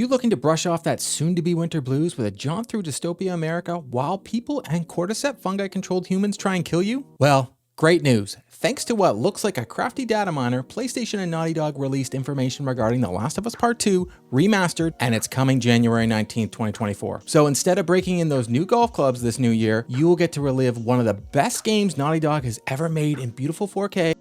you looking to brush off that soon-to-be winter blues with a jaunt through dystopia America while people and cordyceps fungi-controlled humans try and kill you? Well, great news. Thanks to what looks like a crafty data miner, PlayStation and Naughty Dog released information regarding The Last of Us Part 2 Remastered, and it's coming January 19th, 2024. So instead of breaking in those new golf clubs this new year, you will get to relive one of the best games Naughty Dog has ever made in beautiful 4K.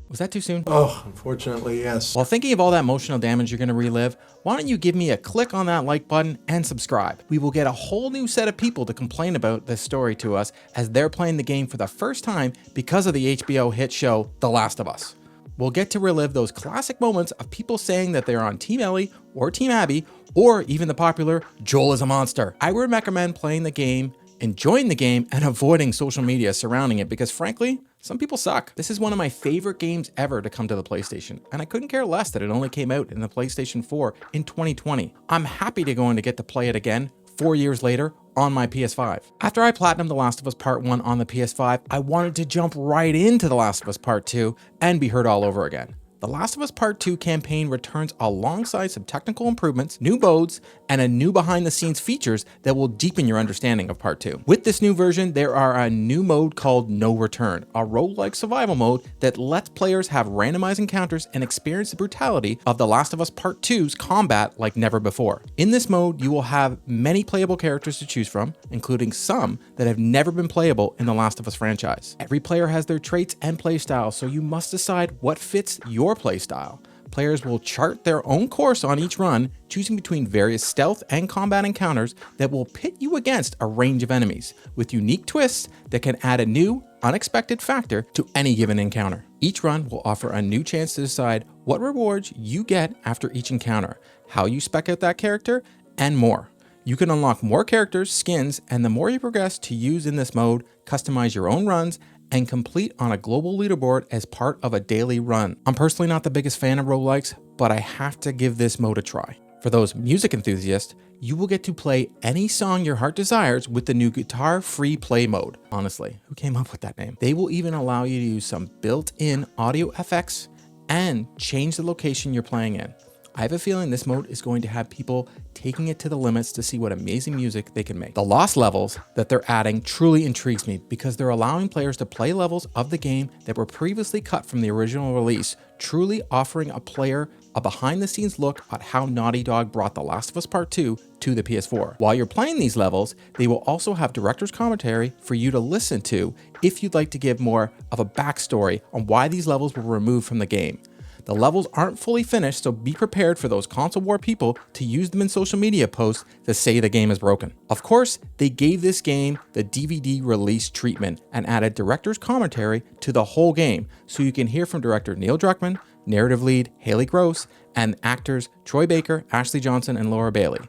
Was that too soon? Oh, unfortunately, yes. While thinking of all that emotional damage you're going to relive, why don't you give me a click on that like button and subscribe? We will get a whole new set of people to complain about this story to us as they're playing the game for the first time because of the HBO hit show, The Last of Us. We'll get to relive those classic moments of people saying that they're on Team Ellie or Team Abby, or even the popular Joel is a monster. I would recommend playing the game, enjoying the game, and avoiding social media surrounding it because frankly, some people suck. This is one of my favorite games ever to come to the PlayStation, and I couldn't care less that it only came out in the PlayStation 4 in 2020. I'm happy to go and to get to play it again 4 years later on my PS5. After I platinumed The Last of Us Part 1 on the PS5, I wanted to jump right into The Last of Us Part 2 and be heard all over again. The Last of Us Part 2 campaign returns alongside some technical improvements, new modes, and a new behind-the-scenes features that will deepen your understanding of Part 2. With this new version, there are a new mode called No Return, a roguelike survival mode that lets players have randomized encounters and experience the brutality of The Last of Us Part 2's combat like never before. In this mode, you will have many playable characters to choose from, including some that have never been playable in the Last of Us franchise. Every player has their traits and playstyles, so you must decide what fits your playstyle. Players will chart their own course on each run, choosing between various stealth and combat encounters that will pit you against a range of enemies, with unique twists that can add a new, unexpected factor to any given encounter. Each run will offer a new chance to decide what rewards you get after each encounter, how you spec out that character, and more. You can unlock more characters, skins, and the more you progress to use in this mode, customize your own runs, and complete on a global leaderboard as part of a daily run. I'm personally not the biggest fan of roguelikes, but I have to give this mode a try. For those music enthusiasts, you will get to play any song your heart desires with the new guitar free play mode. Honestly, who came up with that name? They will even allow you to use some built-in audio effects and change the location you're playing in. I have a feeling this mode is going to have people taking it to the limits to see what amazing music they can make. The lost levels that they're adding truly intrigues me because they're allowing players to play levels of the game that were previously cut from the original release, truly offering a player a behind-the-scenes look at how Naughty Dog brought The Last of Us Part 2 to the PS4. While you're playing these levels, they will also have director's commentary for you to listen to if you'd like to give more of a backstory on why these levels were removed from the game. The levels aren't fully finished, so be prepared for those console war people to use them in social media posts to say the game is broken. Of course, they gave this game the DVD release treatment and added director's commentary to the whole game, so you can hear from director Neil Druckmann, narrative lead Haley Gross, and actors Troy Baker, Ashley Johnson, and Laura Bailey.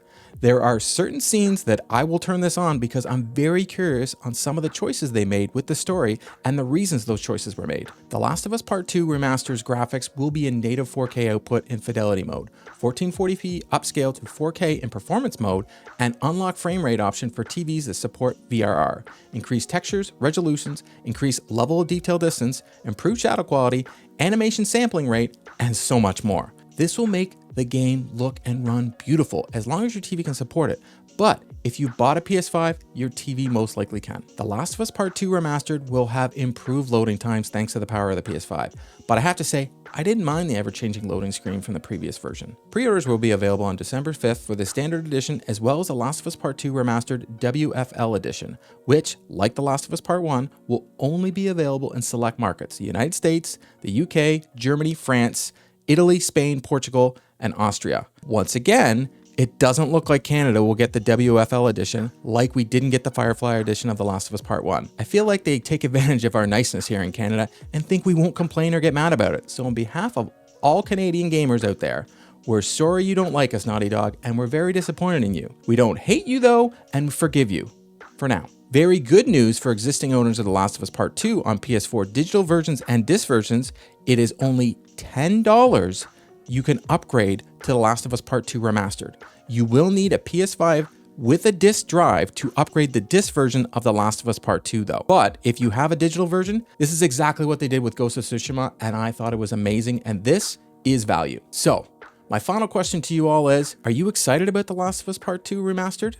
There are certain scenes that I will turn this on because I'm very curious on some of the choices they made with the story and the reasons those choices were made. The Last of Us Part 2 Remastered's graphics will be in native 4K output in fidelity mode, 1440p upscale to 4K in performance mode, and unlock frame rate option for TVs that support VRR, increased textures, resolutions, increased level of detail distance, improved shadow quality, animation sampling rate, and so much more. This will make the game look and run beautiful as long as your TV can support it. But if you bought a PS5, your TV most likely can. The Last of Us Part 2 Remastered will have improved loading times thanks to the power of the PS5. But I have to say, I didn't mind the ever-changing loading screen from the previous version. Pre-orders will be available on December 5th for the Standard Edition as well as the Last of Us Part 2 Remastered WFL Edition, which, like The Last of Us Part 1, will only be available in select markets: the United States, the UK, Germany, France, Italy, Spain, Portugal, and Austria. Once again, it doesn't look like Canada will get the WFL edition like we didn't get the Firefly edition of The Last of Us Part 1. I feel like they take advantage of our niceness here in Canada and think we won't complain or get mad about it. So on behalf of all Canadian gamers out there, we're sorry you don't like us, Naughty Dog, and we're very disappointed in you. We don't hate you though, and forgive you. For now. Very good news for existing owners of The Last of Us Part 2 on PS4 digital versions and disc versions. It is only $10 you can upgrade to The Last of Us Part 2 Remastered. You will need a PS5 with a disc drive to upgrade the disc version of The Last of Us Part 2 though. But if you have a digital version, this is exactly what they did with Ghost of Tsushima, and I thought it was amazing, and this is value. So My final question to you all is, are you excited about The Last of Us Part 2 Remastered?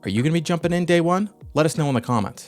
Are you going to be jumping in day one? Let us know in the comments.